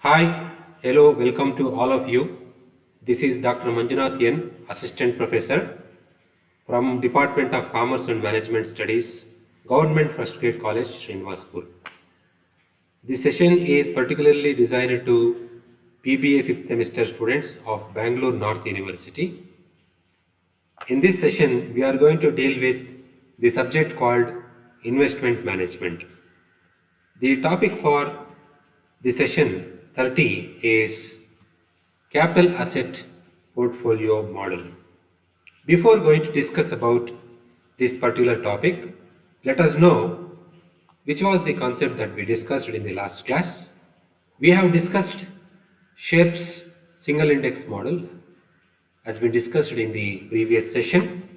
Hi, hello, welcome to all of you. This is Dr. Manjunath N, Assistant Professor from Department of Commerce and Management Studies, Government First Grade College, Srinivasapur. This session is particularly designed to BBA 5th semester students of Bangalore North University. In this session, we are going to deal with the subject called Investment Management. The topic for the session 30 is Capital Asset Portfolio Model. Before going to discuss about this particular topic, let us know which was the concept that we discussed in the last class. We have discussed Sharpe's single index model as we discussed in the previous session.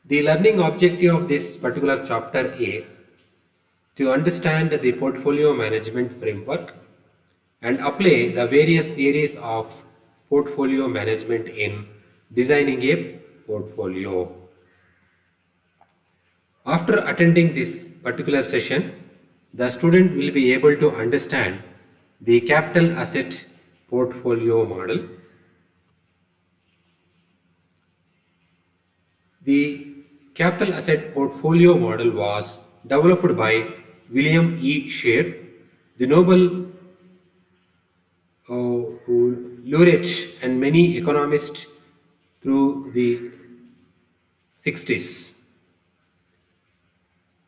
The learning objective of this particular chapter is to understand the portfolio management framework and apply the various theories of portfolio management in designing a portfolio. After attending this particular session, the student will be able to understand the capital asset portfolio model. The capital asset portfolio model was developed by William E. Sharpe, the Nobel laureate and many economists through the 60s.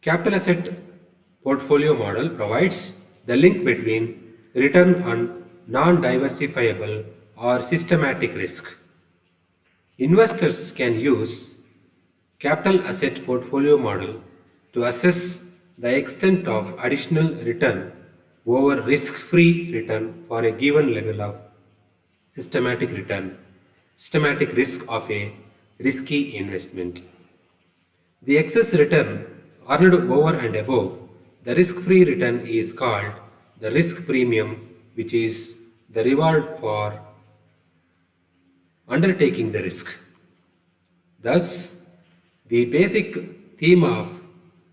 Capital asset portfolio model provides the link between return on non-diversifiable or systematic risk. Investors can use capital asset portfolio model to assess the extent of additional return over risk-free return for a given level of systematic risk of a risky investment. The excess return earned over and above the risk-free return is called the risk premium, which is the reward for undertaking the risk. Thus, the basic theme of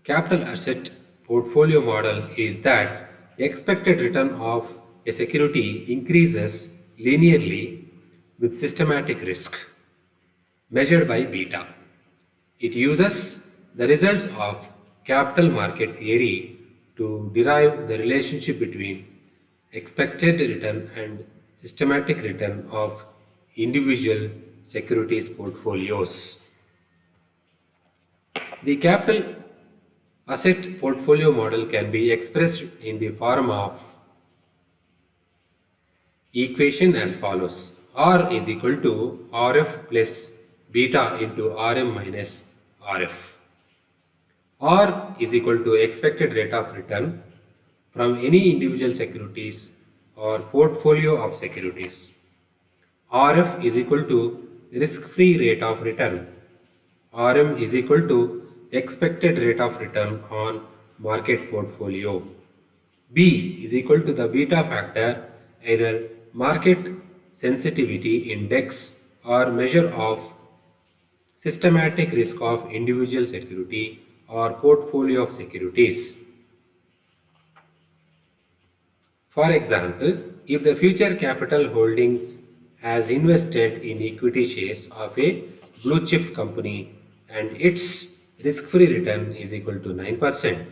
capital asset portfolio model is that expected return of a security increases linearly with systematic risk measured by beta. It uses the results of capital market theory to derive the relationship between expected return and systematic return of individual securities portfolios. The capital asset portfolio model can be expressed in the form of equation as follows: R is equal to RF plus beta into RM minus RF. R is equal to expected rate of return from any individual securities or portfolio of securities. RF is equal to risk-free rate of return. RM is equal to expected rate of return on market portfolio. B is equal to the beta factor, either market sensitivity index or measure of systematic risk of individual security or portfolio of securities. For example, if the future capital holdings has invested in equity shares of a blue chip company and its risk-free return is equal to 9%.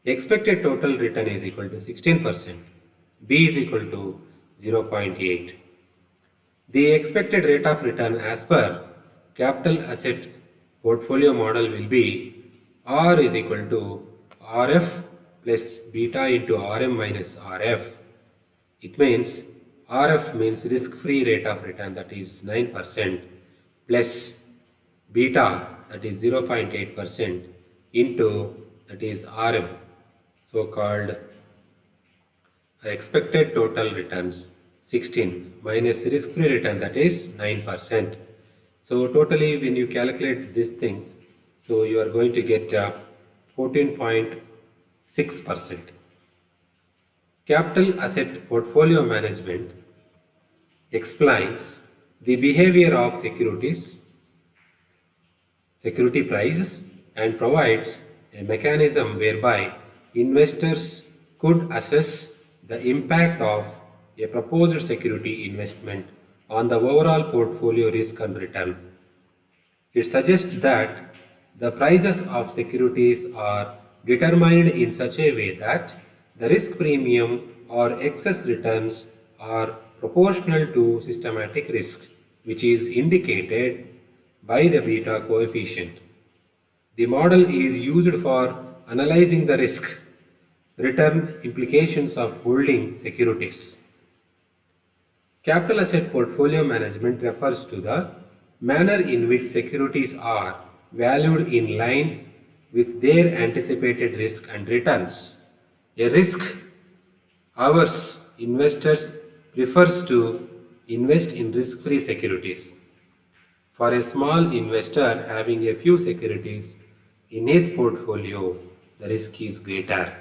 Expected total return is equal to 16%. B is equal to 0.8. The expected rate of return as per capital asset portfolio model will be R is equal to RF plus beta into RM minus RF. It means RF means risk-free rate of return, that is 9%, plus beta, that is 0.8%, into, that is RM, so called expected total returns 16 minus risk-free return, that is 9%. So totally when you calculate these things, so you are going to get 14.6%. Capital asset portfolio management explains the behavior of security prices, and provides a mechanism whereby investors could assess the impact of a proposed security investment on the overall portfolio risk and return. It suggests that the prices of securities are determined in such a way that the risk premium or excess returns are proportional to systematic risk, which is indicated by the beta coefficient. The model is used for analyzing the risk return implications of holding securities. Capital asset portfolio management refers to the manner in which securities are valued in line with their anticipated risk and returns. A risk averse investors prefers to invest in risk-free securities. For a small investor having a few securities in his portfolio, the risk is greater.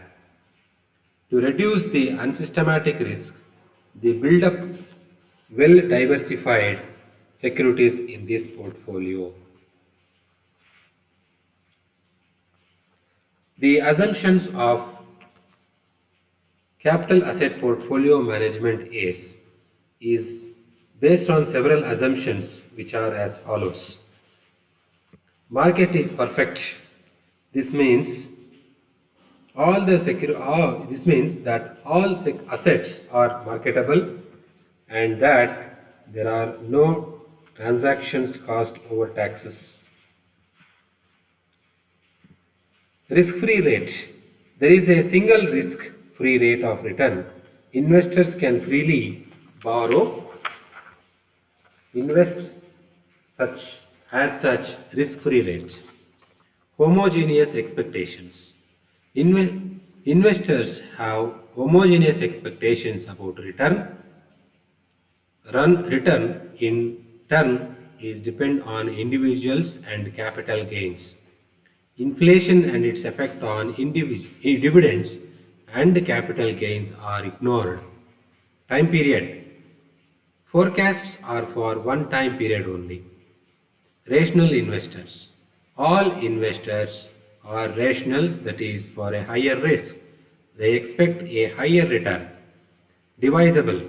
To reduce the unsystematic risk, they build up well diversified securities in this portfolio. The assumptions of capital asset portfolio management is based on several assumptions which are as follows. Market is perfect. This means this means that all assets are marketable and that there are no transactions cost over taxes. Risk-free rate. There is a single risk-free rate of return. Investors can freely borrow, invest such risk-free rate. Homogeneous expectations. Investors have homogeneous expectations about return. Return in turn is depend on individuals and capital gains. Inflation and its effect on dividends and capital gains are ignored. Time period. Forecasts are for one time period only. Rational investors. All investors are rational, that is for a higher risk. They expect a higher return. Divisible.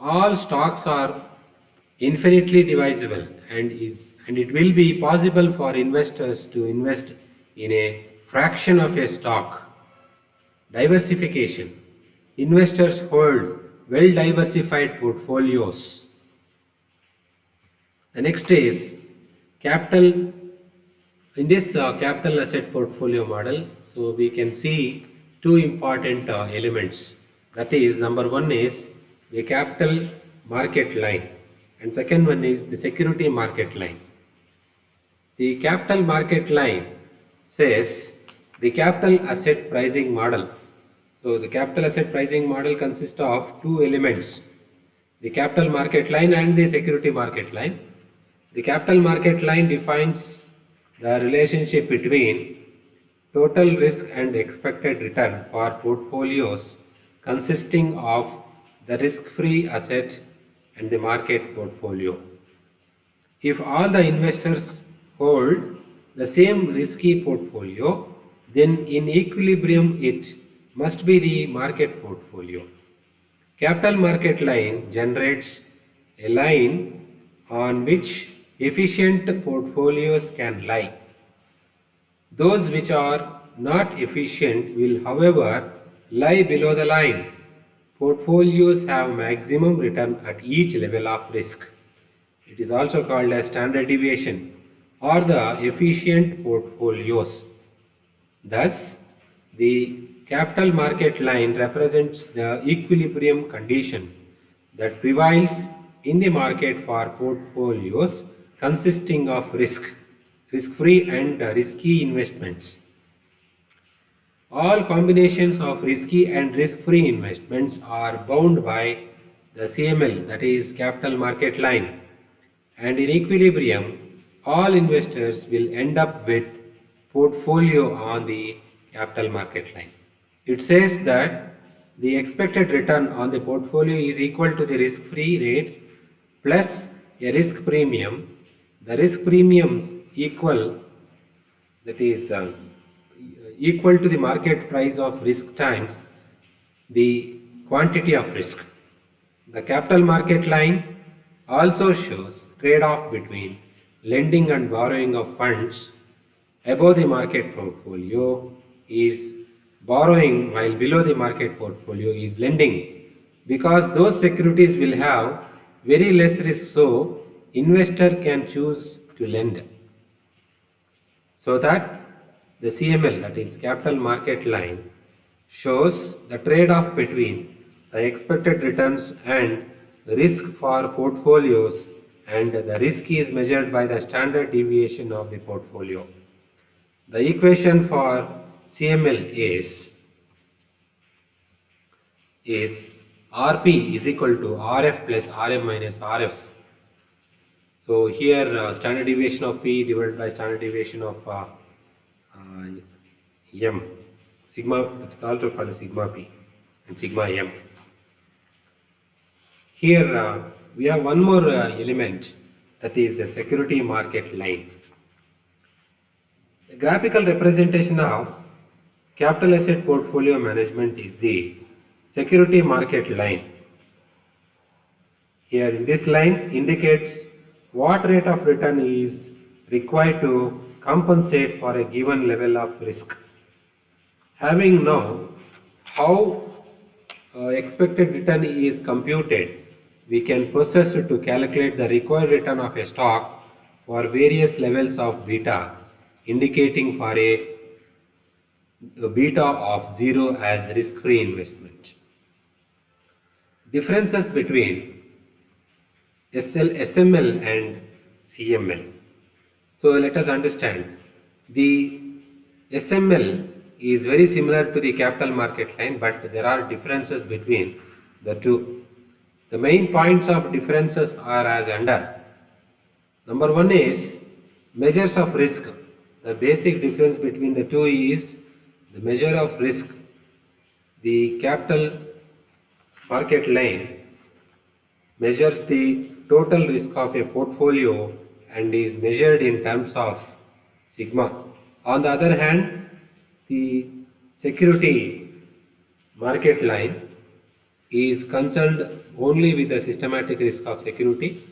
All stocks are infinitely divisible and it will be possible for investors to invest in a fraction of a stock. Diversification. Investors hold well diversified portfolios. The next is capital. In this capital asset portfolio model, so we can see two important elements. That is, number one is the capital market line and second one is the security market line. The capital market line says the capital asset pricing model. So the capital asset pricing model consists of two elements, the capital market line and the security market line. The capital market line defines the relationship between total risk and expected return for portfolios consisting of the risk-free asset and the market portfolio. If all the investors hold the same risky portfolio, then in equilibrium it must be the market portfolio. Capital market line generates a line on which efficient portfolios can lie. Those which are not efficient will, however, lie below the line. Portfolios have maximum return at each level of risk. It is also called as standard deviation or the efficient portfolios. Thus, the capital market line represents the equilibrium condition that prevails in the market for portfolios consisting of risk-free and risky investments. All combinations of risky and risk-free investments are bound by the CML, that is capital market line, and in equilibrium all investors will end up with portfolio on the capital market line. It says that the expected return on the portfolio is equal to the risk-free rate plus a risk premium. The risk premiums equal to the market price of risk times the quantity of risk. The capital market line also shows trade-off between lending and borrowing of funds. Above the market portfolio is borrowing, while below the market portfolio is lending, because those securities will have very less risk, so investor can choose to lend. So that the CML, that is capital market line, shows the trade-off between the expected returns and risk for portfolios, and the risk is measured by the standard deviation of the portfolio. The equation for CML is RP is equal to RF plus RM minus RF. So here standard deviation of P divided by standard deviation of M, sigma, it's also called sigma P and sigma M. Here we have one more element, that is a security market line. The graphical representation of capital asset portfolio management is the security market line. Here in this line indicates what rate of return is required to compensate for a given level of risk. Having known how expected return is computed, we can process to calculate the required return of a stock for various levels of beta, indicating for a beta of 0 as risk-free investment. Differences between SML and CML. So let us understand. The SML is very similar to the capital market line, but there are differences between the two. The main points of differences are as under. Number one is measures of risk. The basic difference between the two is the measure of risk. The capital market line measures the total risk of a portfolio and is measured in terms of sigma. On the other hand, the security market line is concerned only with the systematic risk of security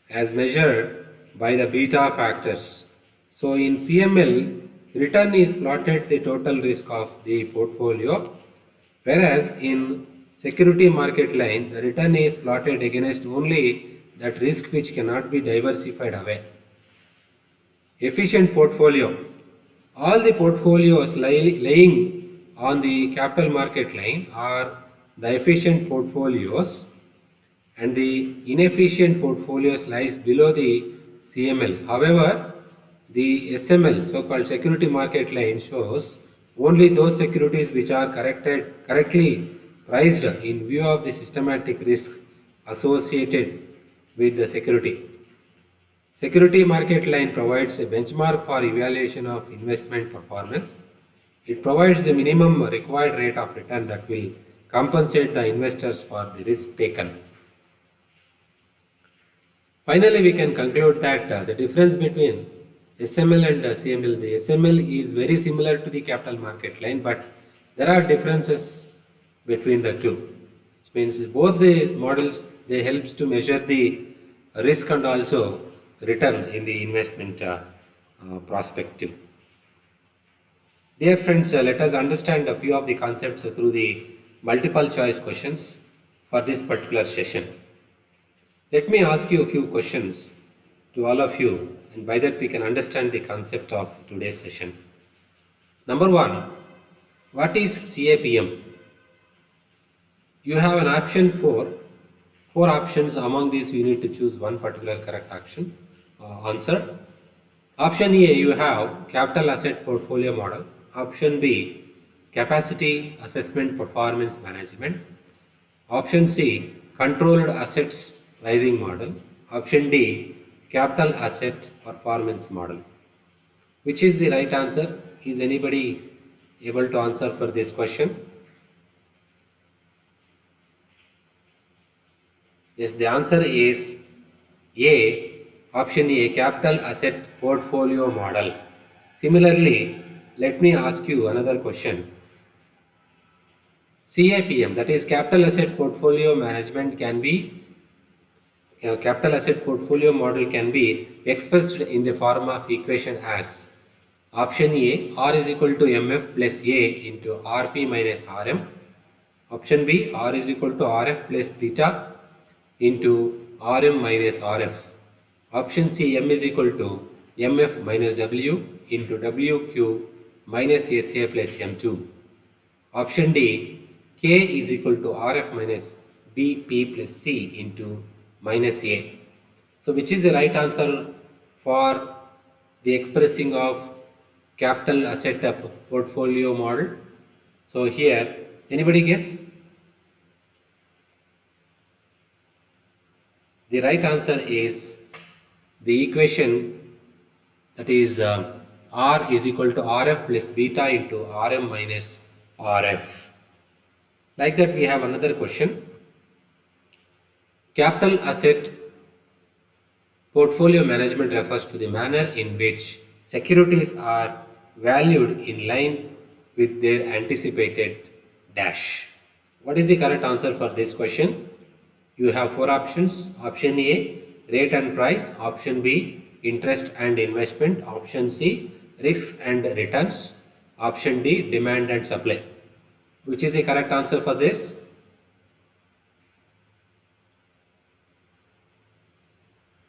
as measured by the beta factors. So in CML, return is plotted the total risk of the portfolio, whereas in security market line, the return is plotted against only that risk which cannot be diversified away. Efficient portfolio. All the portfolios lying on the capital market line are the efficient portfolios, and the inefficient portfolios lies below the CML. However, the SML, so-called security market line, shows only those securities which are correctly priced in view of the systematic risk associated with the security. Security market line provides a benchmark for evaluation of investment performance. It provides the minimum required rate of return that will compensate the investors for the risk taken. Finally, we can conclude that the difference between SML and CML, the SML is very similar to the capital market line, but there are differences between the two. Which means both the models, they helps to measure the risk and also return in the investment perspective. Dear friends, let us understand a few of the concepts through the multiple choice questions for this particular session. Let me ask you a few questions to all of you, and by that we can understand the concept of today's session. Number one, what is CAPM? You have an option for four options. Among these, you need to choose one particular correct answer. Option A, you have capital asset portfolio model. Option B, capacity assessment performance management. Option C, controlled assets pricing model. Option D, capital asset performance model. Which is the right answer? Is anybody able to answer for this question? Yes, the answer is A. Option A, capital asset portfolio model. Similarly, let me ask you another question. CAPM, that is capital asset portfolio management, can be capital asset portfolio model can be expressed in the form of equation as option A, R is equal to MF plus A into RP minus RM. Option B, R is equal to RF plus beta into RM minus RF. Option C, M is equal to MF minus W into WQ minus SA plus M2. Option D, K is equal to RF minus BP plus C into minus A. So which is the right answer for the expressing of capital asset portfolio model? So here, anybody guess? The right answer is the equation, that is R is equal to RF plus beta into RM minus RF. Like that, we have another question. Capital asset portfolio management refers to the manner in which securities are valued in line with their anticipated dash. What is the correct answer for this question? You have four options. Option A, rate and price. Option B, interest and investment. Option C, risks and returns. Option D, demand and supply. Which is the correct answer for this?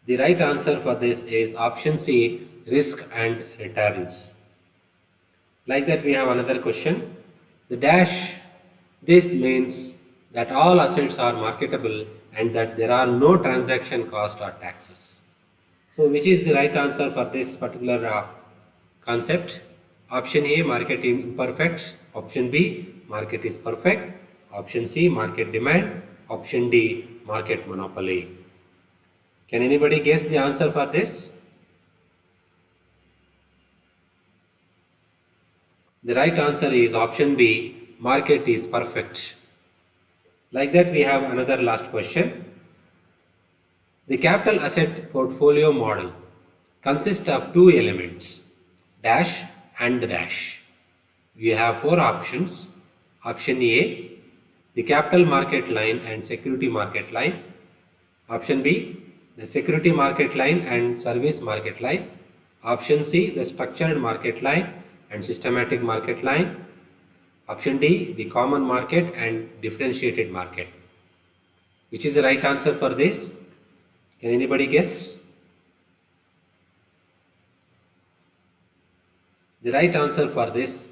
The right answer for this is option C, risk and returns. Like that, we have another question. The dash, this means that all assets are marketable and that there are no transaction cost or taxes. So which is the right answer for this particular concept? Option A, market imperfect. Option B, market is perfect. Option C, market demand. Option D, market monopoly. Can anybody guess the answer for this? The right answer is option B, market is perfect. Like that, we have another last question. The capital asset portfolio model consists of two elements, dash and the dash. We have four options. Option A, the capital market line and security market line. Option B, the security market line and service market line. Option C, the structured market line and systematic market line. Option D, the common market and differentiated market. Which is the right answer for this? Can anybody guess? The right answer for this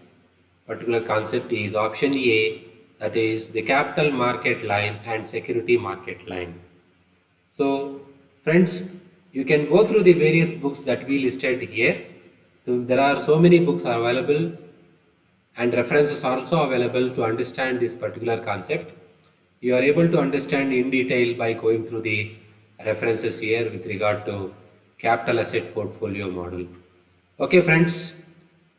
particular concept is option A, that is the capital market line and security market line. So friends, you can go through the various books that we listed here. So there are so many books are available and references are also available to understand this particular concept. You are able to understand in detail by going through the references here with regard to capital asset portfolio model. Okay friends,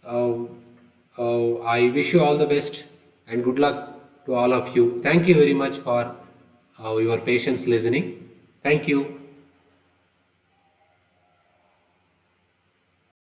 I wish you all the best and good luck to all of you. Thank you very much for your patience listening. Thank you.